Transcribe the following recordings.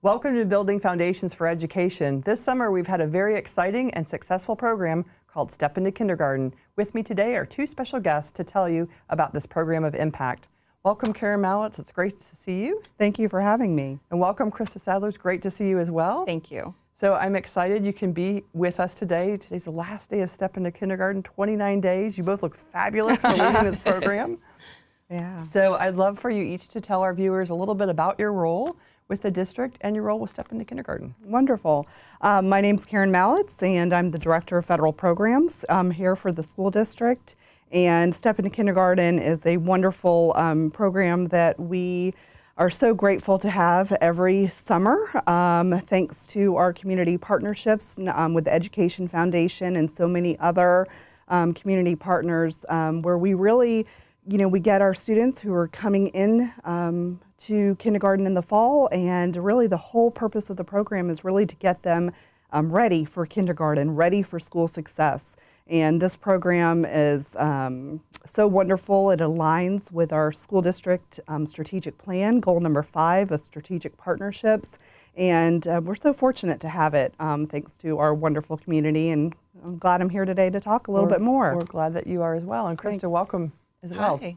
Welcome to Building Foundations for Education. This summer we've had a very exciting and successful program called Step Into Kindergarten. With me today are two special guests to tell you about this program of impact. Welcome Karen Mallitz, it's great to see you. Thank you for having me. And welcome Krista Sadler's, great to see you as well. Thank you. So I'm excited you can be with us today. Today's the last day of Step Into Kindergarten, 29 days. You both look fabulous for leading this program. Yeah. So I'd love for you each to tell our viewers a little bit about your role with the district and your role with Step Into Kindergarten. Wonderful. My name's Karen Mallitz, and I'm the Director of Federal Programs here for the school district. And Step Into Kindergarten is a wonderful program that we are so grateful to have every summer, thanks to our community partnerships with the Education Foundation and so many other community partners, where we really, we get our students who are coming in to kindergarten in the fall, and really the whole purpose of the program is really to get them ready for kindergarten, ready for school success. And this program is so wonderful. It aligns with our school district strategic plan, goal number 5 of strategic partnerships. And we're so fortunate to have it, thanks to our wonderful community. And I'm glad I'm here today to talk a little bit more. We're glad that you are as well. And Krista, Thanks. welcome as well. Hi.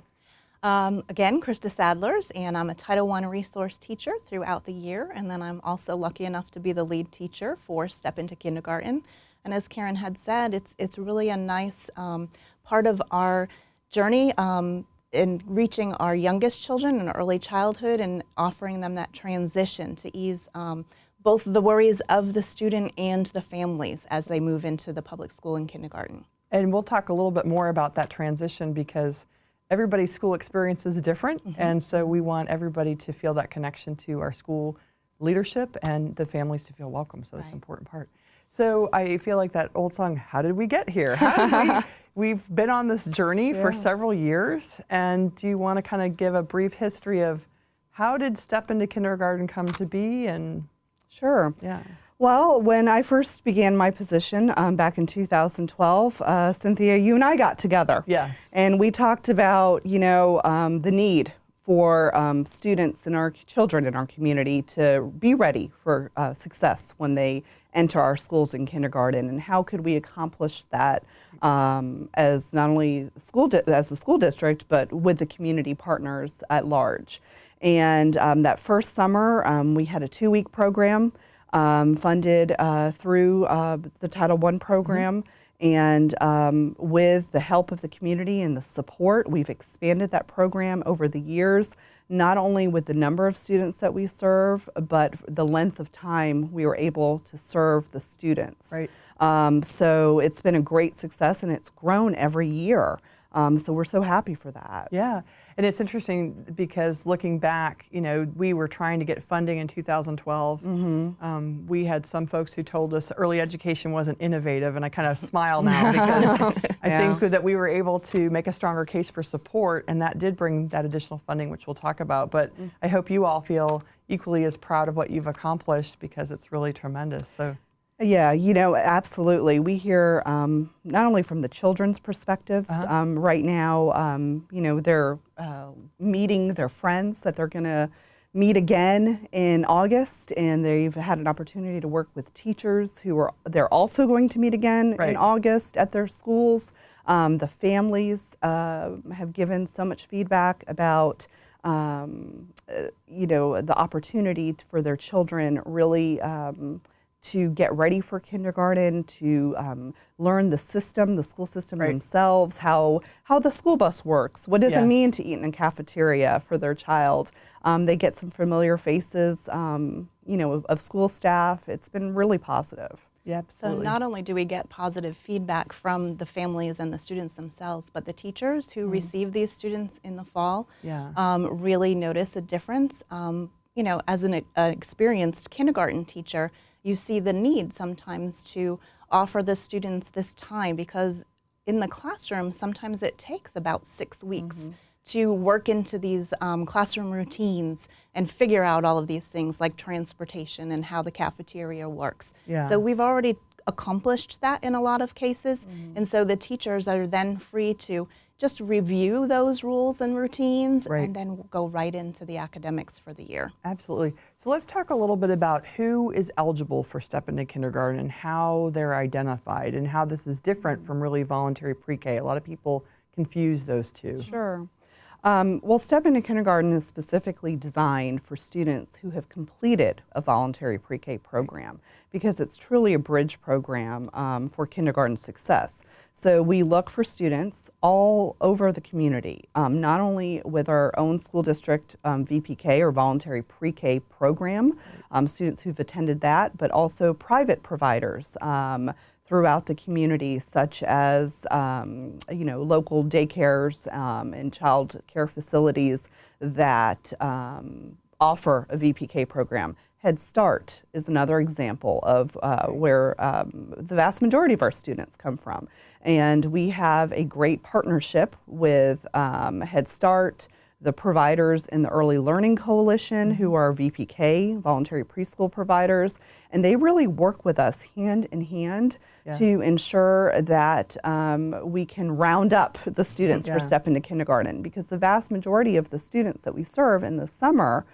Again, Krista Sadler's, and I'm a Title I resource teacher throughout the year, and then I'm also lucky enough to be the lead teacher for Step Into Kindergarten. And as Karen had said, it's really a nice part of our journey in reaching our youngest children in early childhood and offering them that transition to ease both the worries of the student and the families as they move into the public school and kindergarten. And we'll talk a little bit more about that transition because everybody's school experience is different, and so we want everybody to feel that connection to our school leadership and the families to feel welcome, so that's an important part. So I feel like that old song, how did we get here? We've been on this journey for several years, and do you want to kind of give a brief history of how did Step Into Kindergarten come to be? And Sure. Yeah. Well, when I first began my position back in 2012, Cynthia, you and I got together. Yes. And we talked about, the need for students and our children in our community to be ready for success when they enter our schools in kindergarten, and how could we accomplish that as not only as a school district, but with the community partners at large. And that first summer, we had a 2-week program funded through the Title I program. And with the help of the community and the support, we've expanded that program over the years, not only with the number of students that we serve, but the length of time we were able to serve the students. Right. So it's been a great success, and it's grown every year. So we're so happy for that. Yeah, and it's interesting because looking back, we were trying to get funding in 2012. We had some folks who told us early education wasn't innovative, and I kind of smile now because I think that we were able to make a stronger case for support, and that did bring that additional funding, which we'll talk about. But I hope you all feel equally as proud of what you've accomplished because it's really tremendous. So. Yeah, absolutely. We hear not only from the children's perspectives, right now, they're meeting their friends that they're going to meet again in August, and they've had an opportunity to work with teachers they're also going to meet again in August at their schools. The families have given so much feedback about the opportunity for their children really to get ready for kindergarten, to learn the school system themselves, how the school bus works. What does it mean to eat in a cafeteria for their child? They get some familiar faces, of school staff. It's been really positive. Yeah, absolutely. So not only do we get positive feedback from the families and the students themselves, but the teachers who receive these students in the fall really notice a difference. As an experienced kindergarten teacher, you see the need sometimes to offer the students this time, because in the classroom, sometimes it takes about 6 weeks to work into these classroom routines and figure out all of these things like transportation and how the cafeteria works. Yeah. So we've already accomplished that in a lot of cases. And so the teachers are then free to just review those rules and routines and then go right into the academics for the year. Absolutely. So let's talk a little bit about who is eligible for Step Into Kindergarten and how they're identified and how this is different from really voluntary pre-K. A lot of people confuse those two. Sure. Well, Step Into Kindergarten is specifically designed for students who have completed a voluntary pre-K program because it's truly a bridge program for kindergarten success. So we look for students all over the community, not only with our own school district VPK or voluntary pre-K program, students who've attended that, but also private providers throughout the community, such as local daycares and child care facilities that offer a VPK program. Headstart is another example of where the vast majority of our students come from. And we have a great partnership with Headstart, the providers in the Early Learning Coalition, who are VPK, voluntary preschool providers, and they really work with us hand in hand to ensure that we can round up the students for Step Into Kindergarten, because the vast majority of the students that we serve in the summer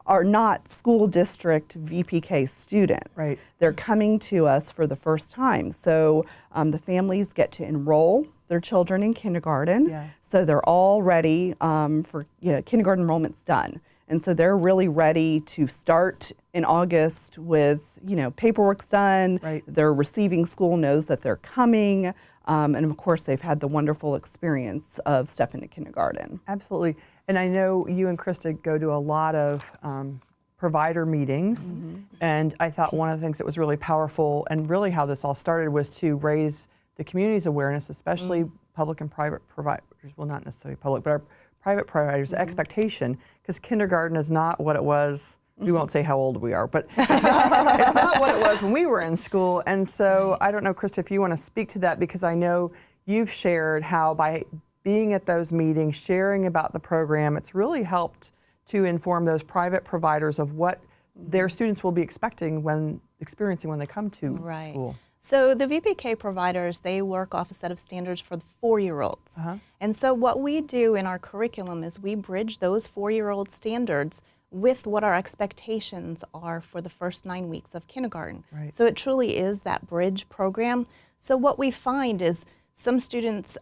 are not school district VPK students. Right. They're coming to us for the first time. So the families get to enroll their children in kindergarten. Yes. So they're all ready for kindergarten enrollment's done. And so they're really ready to start in August with, paperwork's done. Right. Their receiving school knows that they're coming. And of course, they've had the wonderful experience of Step Into Kindergarten. Absolutely. And I know you and Krista go to a lot of provider meetings, and I thought one of the things that was really powerful and really how this all started was to raise the community's awareness, especially public and private providers, well, not necessarily public, but our private providers' expectation, because kindergarten is not what it was. We won't say how old we are, but it's not what it was when we were in school. And so I don't know, Krista, if you want to speak to that, because I know you've shared how by being at those meetings, sharing about the program, it's really helped to inform those private providers of what their students will be experiencing when they come to school. So the VPK providers, they work off a set of standards for the 4-year-olds. And so what we do in our curriculum is we bridge those 4-year-old standards with what our expectations are for the first 9 weeks of kindergarten. Right. So it truly is that bridge program. So what we find is some students,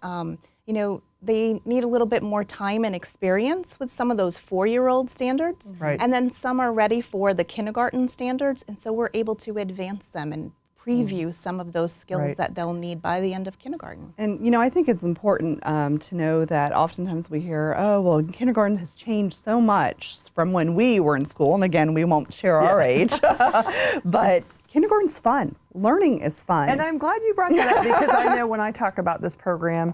they need a little bit more time and experience with some of those 4-year-old standards. Right. And then some are ready for the kindergarten standards, and so we're able to advance them and preview some of those skills that they'll need by the end of kindergarten. And I think it's important to know that oftentimes we hear, oh, well, kindergarten has changed so much from when we were in school. And again, we won't share our age, but kindergarten's fun. Learning is fun. And I'm glad you brought that up, because I know when I talk about this program,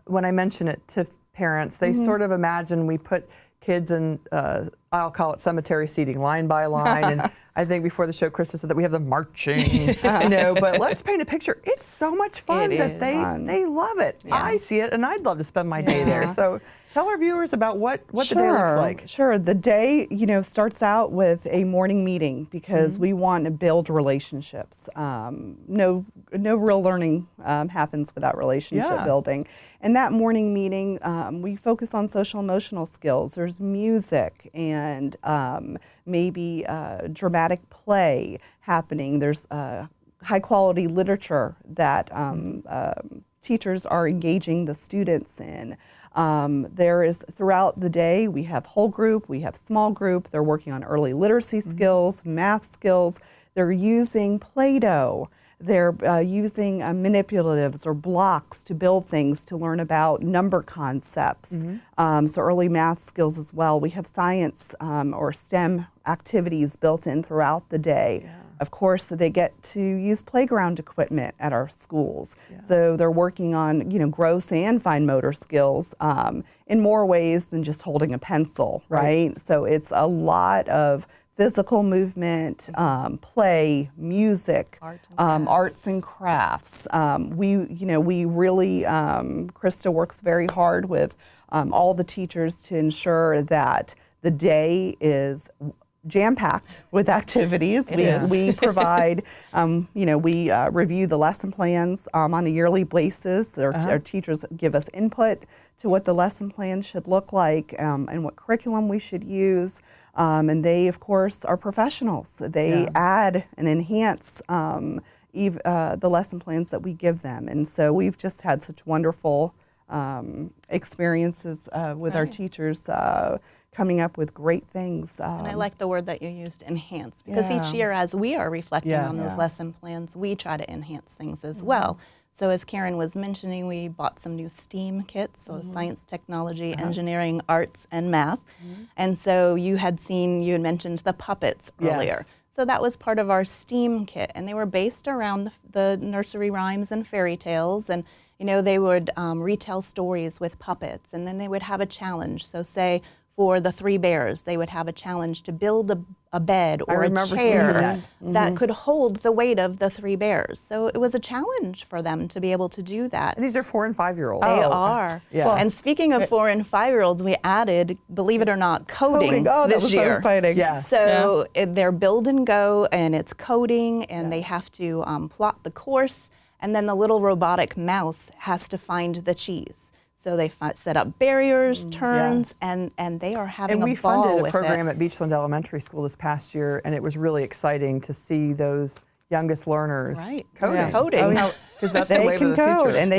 when I mention it to parents, they sort of imagine we put kids in, I'll call it cemetery seating, line by line. And I think before the show, Krista said that we have them marching, but let's paint a picture. It's so much fun that they love it. Yes. I see it, and I'd love to spend my day there. So tell our viewers about what the day looks like. Sure. The day, starts out with a morning meeting, because we want to build relationships. No real learning happens without relationship building. And that morning meeting, we focus on social emotional skills. There's music and maybe dramatic play happening. There's high quality literature that teachers are engaging the students in. There is, throughout the day, we have whole group, we have small group. They're working on early literacy skills, math skills. They're using Play-Doh. They're using manipulatives or blocks to build things, to learn about number concepts. So early math skills as well. We have science or STEM activities built in throughout the day. Of course, they get to use playground equipment at our schools. So they're working on, gross and fine motor skills in more ways than just holding a pencil, right? So it's a lot of physical movement, play, music, arts and crafts. We really, Krista works very hard with all the teachers to ensure that the day is jam-packed with activities. We provide, we review the lesson plans on a yearly basis. Our teachers give us input to what the lesson plan should look like and what curriculum we should use. And they, of course, are professionals. They add and enhance the lesson plans that we give them. And so we've just had such wonderful experiences with our teachers coming up with great things. And I like the word that you used, enhance, because each year as we are reflecting on those lesson plans, we try to enhance things as well. So as Karen was mentioning, we bought some new STEAM kits, so science, technology, engineering, arts, and math. And so you had mentioned the puppets earlier. So that was part of our STEAM kit, and they were based around the nursery rhymes and fairy tales, and they would retell stories with puppets, and then they would have a challenge. So say for the three bears, they would have a challenge to build a bed or a chair that could hold the weight of the three bears. So it was a challenge for them to be able to do that. And these are 4- and 5-year-olds. They are. Yeah. Well, and speaking of 4- and 5-year-olds, we added, believe it or not, coding Oh, that this was year. so exciting. So they're build and go, and it's coding, and they have to plot the course, and then the little robotic mouse has to find the cheese. So they set up barriers, turns, and they are having a ball with it. And we funded a program at Beachland Elementary School this past year, and it was really exciting to see those youngest learners coding. Coding. Because that's they the way can of the code, future. and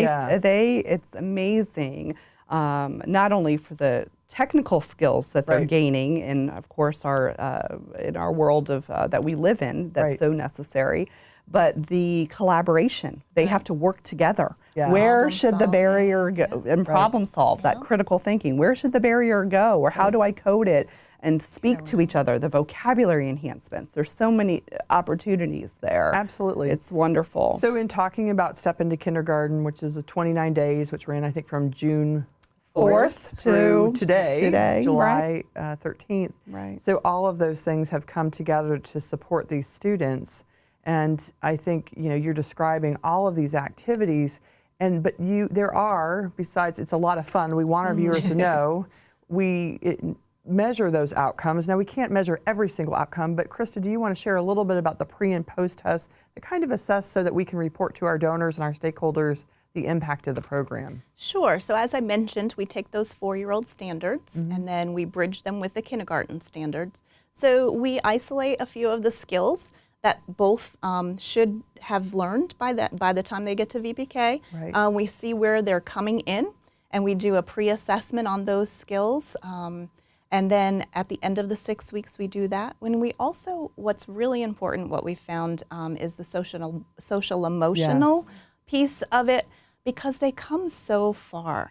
it's amazing, not only for the technical skills that they're gaining, and of course in our world of that we live in, that's so necessary, but the collaboration. They have to work together. Where should the barrier go? And problem solve, that critical thinking. Where should the barrier go? Or how do I code it and speak to each other? The vocabulary enhancements. There's so many opportunities there. Absolutely. It's wonderful. So in talking about Step into Kindergarten, which is 29 days, which ran, I think, from June 4th to today, July 13th. Right. So all of those things have come together to support these students. And I think, you're describing all of these activities, but there are, besides it's a lot of fun, we want our viewers to know, we measure those outcomes. Now we can't measure every single outcome, but Krista, do you want to share a little bit about the pre and post tests that kind of assess so that we can report to our donors and our stakeholders the impact of the program? Sure. So as I mentioned, we take those 4-year-old standards and then we bridge them with the kindergarten standards. So we isolate a few of the skills that both should have learned by the time they get to VPK. Right. We see where they're coming in, and we do a pre-assessment on those skills. And then at the end of the 6 weeks, we do that. When we also, what's really important, what we found is the social emotional piece of it, because they come so far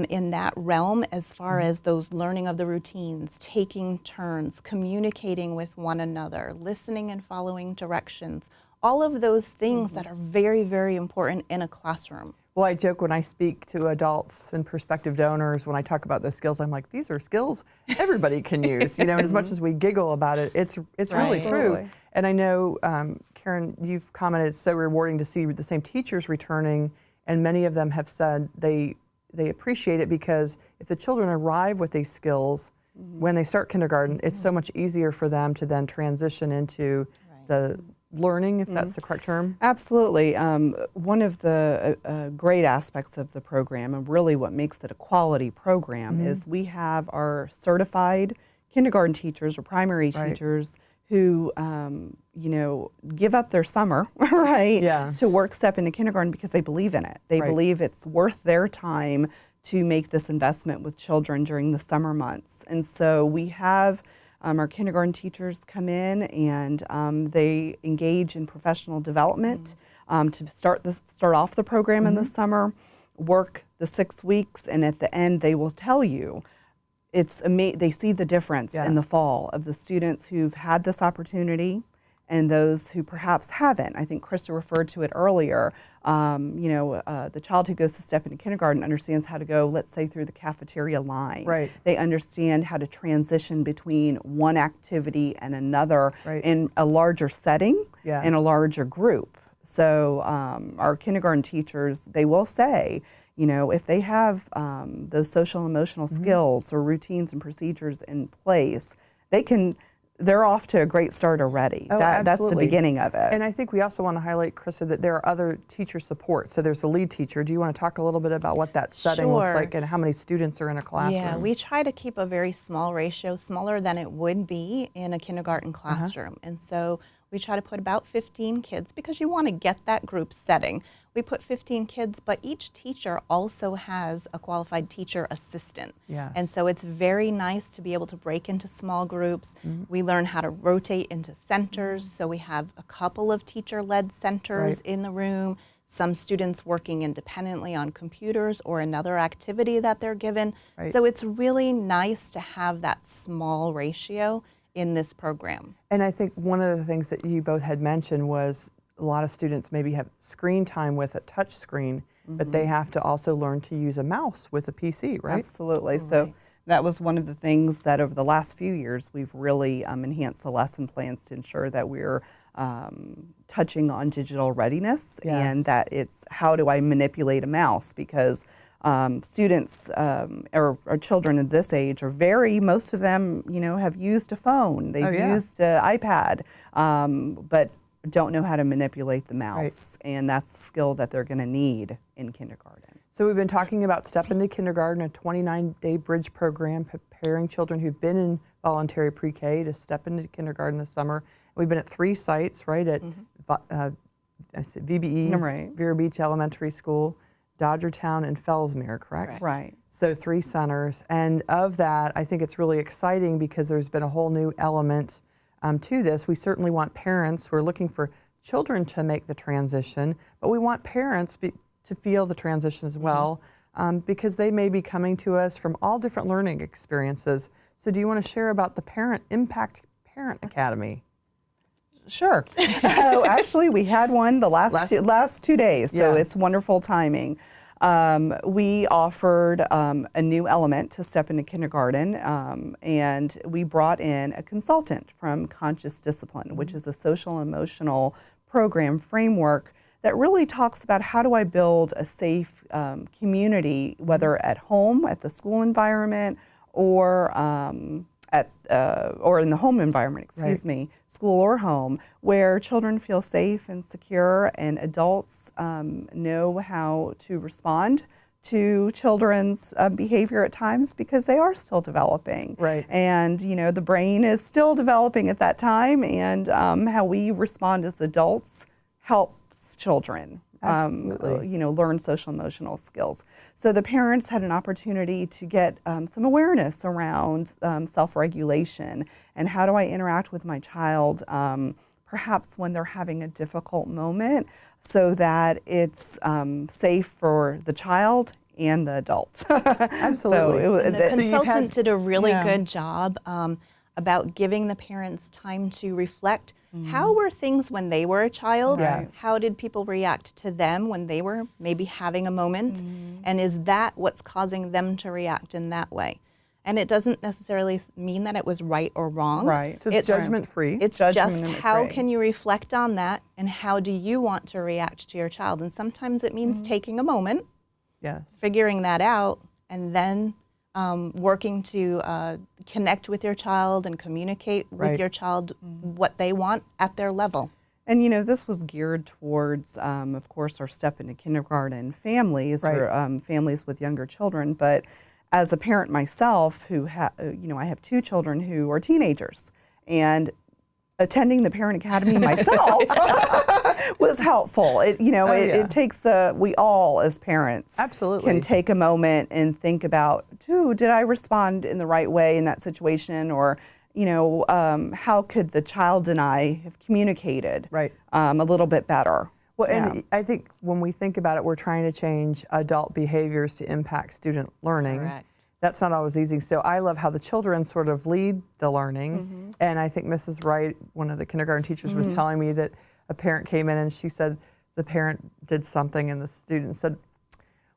in that realm as far as those learning of the routines, taking turns, communicating with one another, listening and following directions, all of those things that are very, very important in a classroom. Well, I joke when I speak to adults and prospective donors, when I talk about those skills, I'm like, these are skills everybody can use. And as much as we giggle about it, it's really true. And I know, Karen, you've commented it's so rewarding to see the same teachers returning, and many of them have said they appreciate it because if the children arrive with these skills when they start kindergarten, it's so much easier for them to then transition into the learning, if that's the correct term. Absolutely. One of the great aspects of the program, and really what makes it a quality program, is we have our certified kindergarten teachers or primary teachers who give up their summer, to work Step into Kindergarten because they believe in it. They believe it's worth their time to make this investment with children during the summer months. And so we have our kindergarten teachers come in and they engage in professional development to start off the program in the summer, work the 6 weeks, and at the end they will tell you they see the difference in the fall of the students who've had this opportunity and those who perhaps haven't. I think Krista referred to it earlier. The child who goes to Step into Kindergarten understands how to go, let's say, through the cafeteria line. They understand how to transition between one activity and another in a larger setting, in a larger group. So our kindergarten teachers, they will say, if they have those social and emotional skills or routines and procedures in place, they can they're off to a great start already. Oh, That's the absolutely. beginning of it. And I think we also want to highlight, Krista, that there are other teacher support. So there's the lead teacher. Do you want to talk a little bit about what that setting looks Sure. like and how many students are in a classroom? Yeah, we try to keep a very small ratio, smaller than it would be in a kindergarten classroom. And so we try to put about 15 kids because you want to get that group setting. We put 15 kids, but each teacher also has a qualified teacher assistant. Yes. And so it's very nice to be able to break into small groups. We learn how to rotate into centers. So we have a couple of teacher-led centers Right. in the room, some students working independently on computers or another activity that they're given. Right. So it's really nice to have that small ratio in this program. And I think one of the things that you both had mentioned was a lot of students maybe have screen time with a touch screen, but they have to also learn to use a mouse with a PC, right? Absolutely. So that was one of the things that over the last few years we've really enhanced the lesson plans to ensure that we're touching on digital readiness and Yes. that it's how do I manipulate a mouse, because students or children at this age are most of them, have used a phone, they've yeah. used an iPad, but don't know how to manipulate the mouse. And that's a skill that they're going to need in kindergarten. So we've been talking about Step Into Kindergarten, a 29-day bridge program preparing children who've been in voluntary pre-K to step into kindergarten this summer. We've been at 3 sites, right, at VBE, Right. Vero Beach Elementary School, Dodgertown, and Fellsmere, correct? Right. So 3 centers. And of that, I think it's really exciting because there's been a whole new element to this. We certainly want parents, we're looking for children to make the transition, but we want parents to feel the transition as well, because they may be coming to us from all different learning experiences. So do you want to share about the Impact Parent Academy? Sure. Actually, we had one the last 2 days, so Yeah. it's wonderful timing. We offered a new element to Step Into Kindergarten, and we brought in a consultant from Conscious Discipline, which is a social and emotional program framework that really talks about how do I build a safe community, whether at home, at the school environment, or or in the home environment, school or home, where children feel safe and secure and adults know how to respond to children's behavior at times because they are still developing. Right. And, the brain is still developing at that time, and how we respond as adults helps children. Absolutely. Learn social emotional skills. So the parents had an opportunity to get some awareness around self-regulation and how do I interact with my child, perhaps when they're having a difficult moment, so that it's safe for the child and the adult. Absolutely. And the So you've consultant had- did a really Yeah. good job about giving the parents time to reflect. How were things when they were a child? Yes. How did people react to them when they were maybe having a moment? And is that what's causing them to react in that way? And it doesn't necessarily mean that it was right or wrong. Right. So it's judgment-free. It's Judgment just how free. can you reflect on that and how do you want to react to your child? And sometimes it means taking a moment, Yes. figuring that out, and then working to connect with your child and communicate with Right. your child what they want at their level. And this was geared towards, of course, our Step Into Kindergarten families, Right. or families with younger children. But as a parent myself, who I have 2 children who are teenagers, and attending the Parent Academy myself was helpful. It takes we all as parents Absolutely. can take a moment and think about, did I respond in the right way in that situation, or how could the child and I have communicated Right. a little bit better. Well, and I think when we think about it, we're trying to change adult behaviors to impact student learning. Correct. That's not always easy. So I love how the children sort of lead the learning. And I think Mrs. Wright, one of the kindergarten teachers, was telling me that a parent came in and she said the parent did something and the student said,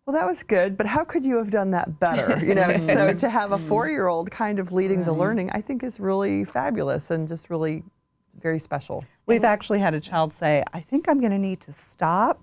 well, that was good, but how could you have done that better? So to have a 4-year-old kind of leading the learning, I think is really fabulous and just really very special. We've actually had a child say, I think I'm going to need to stop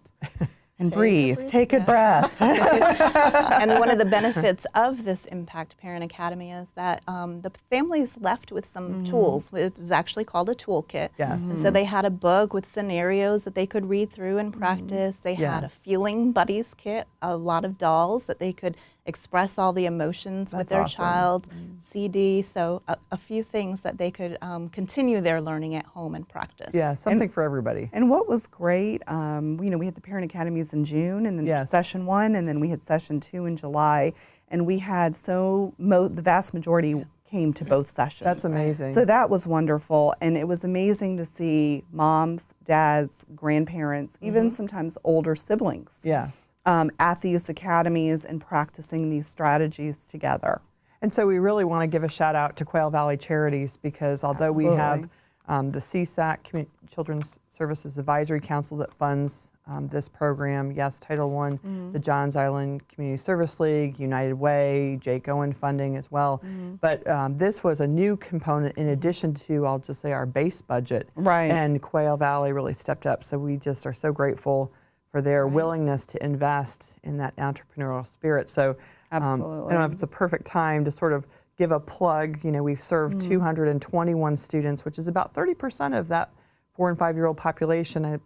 And breathe. Take a breath. And one of the benefits of this Impact Parent Academy is that the families left with some tools. It was actually called a toolkit. Yes. And so they had a book with scenarios that they could read through and practice. They had a Yes. feeling buddies kit, a lot of dolls that they could express all the emotions with That's their awesome. child, CD, so a few things that they could continue their learning at home and practice. Yeah, something for everybody. And what was great, we had the Parent Academies in June, and then Yes. session 1, and then we had session 2 in July, and we had the vast majority came to both sessions. That's amazing. So that was wonderful, and it was amazing to see moms, dads, grandparents, even sometimes older siblings Yes. at these academies and practicing these strategies together. And so we really want to give a shout out to Quail Valley Charities, because although we have the CSAC, Children's Services Advisory Council, that funds this program, yes, Title I, the Johns Island Community Service League, United Way, Jake Owen funding as well. But this was a new component in addition to, I'll just say, our base budget. Right. And Quail Valley really stepped up. So we just are so grateful for their willingness to invest in that entrepreneurial spirit. So Absolutely. I don't know if it's a perfect time to sort of give a plug. You know, we've served 221 students, which is about 30% of that 4 and 5-year-old population.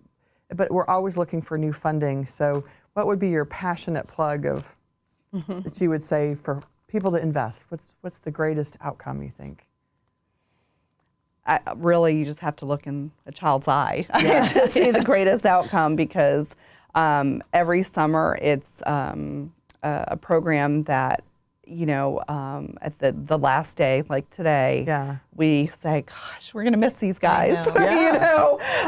But we're always looking for new funding. So what would be your passionate plug of that you would say for people to invest? What's the greatest outcome, you think? Really, you just have to look in a child's eye to see the greatest outcome, because every summer it's a program that, at the last day, like today, we say, gosh, we're going to miss these guys,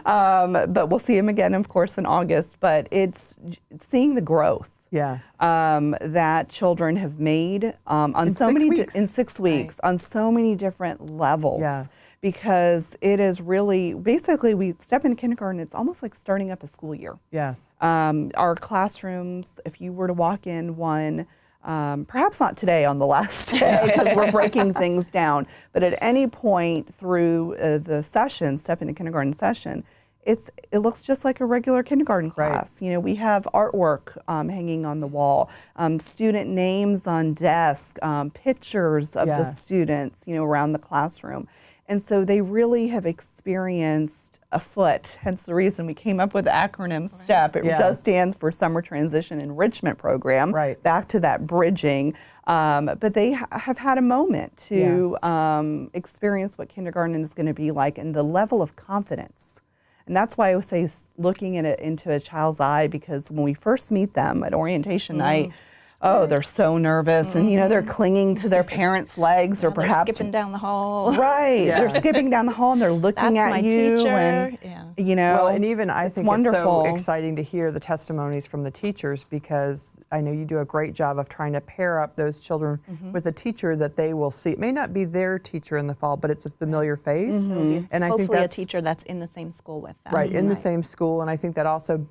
but we'll see them again, of course, in August. But it's seeing the growth. Yes. That children have made on so many in 6 weeks on so many different levels. Yes. Because it is really, basically, we step into kindergarten, it's almost like starting up a school year. Yes. Our classrooms, if you were to walk in one, perhaps not today on the last day because we're breaking things down, but at any point through the session, step into kindergarten session, it looks just like a regular kindergarten class. Right. We have artwork hanging on the wall, student names on desk, pictures of the students, around the classroom. And so they really have experienced a foot, hence the reason we came up with the acronym STEP. It does stand for Summer Transition Enrichment Program, back to that bridging. But they have had a moment to experience what kindergarten is going to be like and the level of confidence. And that's why I would say looking at it into a child's eye, because when we first meet them at orientation night, they're so nervous, and they're clinging to their parents' legs, or perhaps they're skipping down the hall. Right, they're skipping down the hall and they're looking at my you, teacher. and Well, and even I think wonderful. it's so exciting to hear the testimonies from the teachers, because I know you do a great job of trying to pair up those children with a teacher that they will see. It may not be their teacher in the fall, but it's a familiar face, and I think Hopefully that's a teacher that's in the same school with them. right in the same school, and I think that also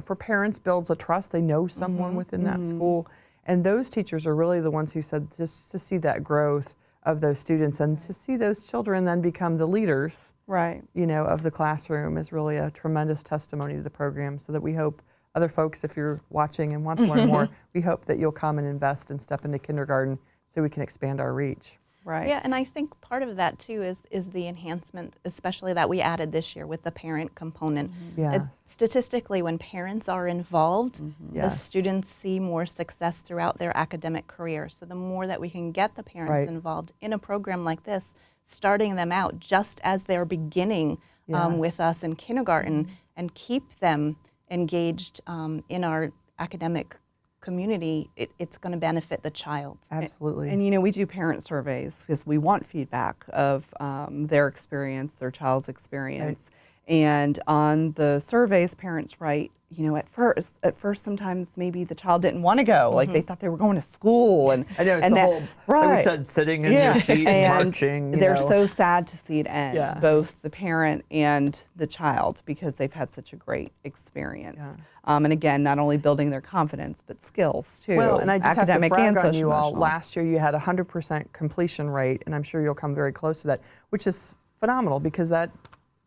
for parents builds a trust. They know someone within that school. And those teachers are really the ones who said just to see that growth of those students and to see those children then become the leaders, of the classroom is really a tremendous testimony to the program. So that we hope other folks, if you're watching and want to learn more, we hope that you'll come and invest and step into kindergarten so we can expand our reach. Right. Yeah, and I think part of that too is the enhancement, especially that we added this year with the parent component. Yes. Statistically, when parents are involved, the Yes. students see more success throughout their academic career. So the more that we can get the parents involved in a program like this, starting them out just as they're beginning with us in kindergarten, and keep them engaged in our academic community, it's going to benefit the child. Absolutely. And we do parent surveys because we want feedback of their experience, their child's experience. And on the surveys, parents write, at first sometimes maybe the child didn't want to go, like they thought they were going to like I know, it's and the that, whole, like we said, sitting in your seat and marching. They're so sad to see it end, both the parent and the child, because they've had such a great experience. And again, not only building their confidence, but skills too. Well, and I just academic have to and brag on you all. social-emotional. Last year you had 100% completion rate, and I'm sure you'll come very close to that, which is phenomenal, because that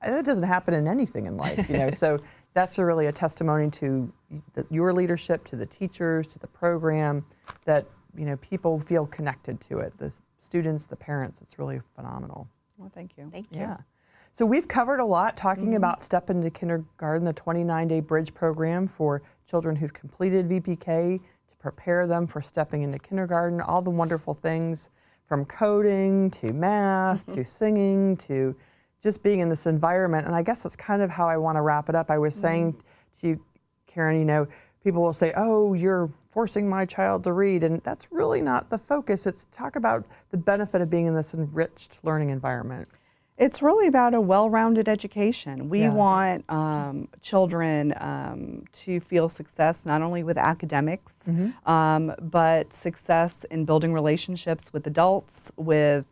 doesn't happen in anything in life, So that's really a testimony to your leadership, to the teachers, to the program, that people feel connected to it. The students, the parents, it's really phenomenal. Well, thank you. Thank you. Yeah. So we've covered a lot talking about Step into Kindergarten, the 29-day bridge program for children who've completed VPK to prepare them for stepping into kindergarten, all the wonderful things from coding to math to singing to just being in this environment. And I guess that's kind of how I want to wrap it up. I was saying to you, Karen, people will say, oh, you're forcing my child to read, and that's really not the focus. It's talk about the benefit of being in this enriched learning environment. It's really about a well-rounded education. We Yeah. want children to feel success not only with academics, but success in building relationships with adults, with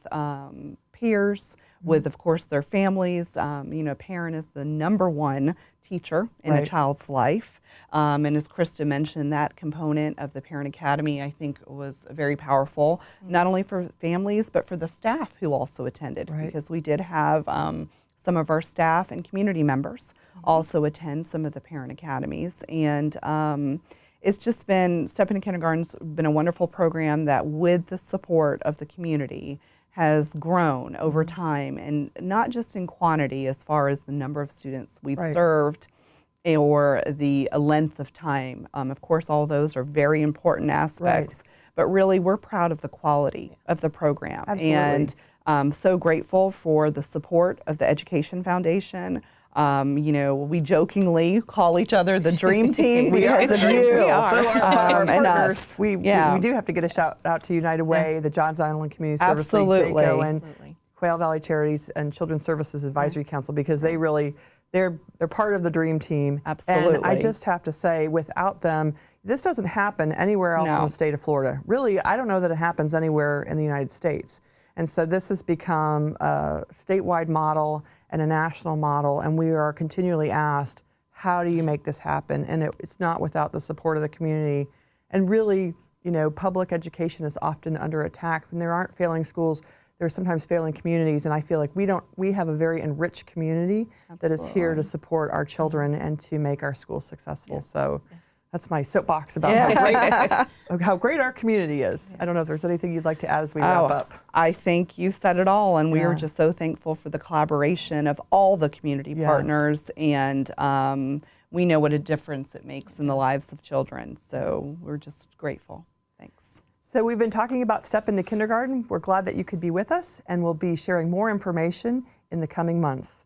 peers, with, of course, their families. A parent is the #1 teacher in a Right. child's life. And as Krista mentioned, that component of the Parent Academy, I think, was very powerful, not only for families, but for the staff who also attended. Right. Because we did have some of our staff and community members also attend some of the Parent Academies. And it's just been, Step into Kindergarten's been a wonderful program that, with the support of the community, has grown over time, and not just in quantity as far as the number of students we've Right. served or the length of time. Of course, all those are very important aspects, but really we're proud of the quality of the program. Absolutely. And so grateful for the support of the Education Foundation. We jokingly call each other the Dream Team because of you We are. Our and partners. us. We do have to get a shout out to United Way, the Johns Island Community Service League, Absolutely. JACO, and Absolutely. Quail Valley Charities and Children's Services Advisory Council, because they really, they're part of the Dream Team. Absolutely. And I just have to say, without them, this doesn't happen anywhere else in No. the state of Florida. Really, I don't know that it happens anywhere in the United States. And so this has become a statewide model and a national model, and we are continually asked, how do you make this happen? And it's not without the support of the community. And really, public education is often under attack. When there aren't failing schools, there are sometimes failing communities, and I feel like we have a very enriched community that is here to support our children and to make our schools successful. So that's my soapbox about how great our community is. I don't know if there's anything you'd like to add as we wrap up. I think you said it all, and we Yeah. are just so thankful for the collaboration of all the community Yes. partners, and we know what a difference it makes in the lives of children, so we're just grateful. Thanks. So we've been talking about Step into Kindergarten. We're glad that you could be with us, and we'll be sharing more information in the coming months.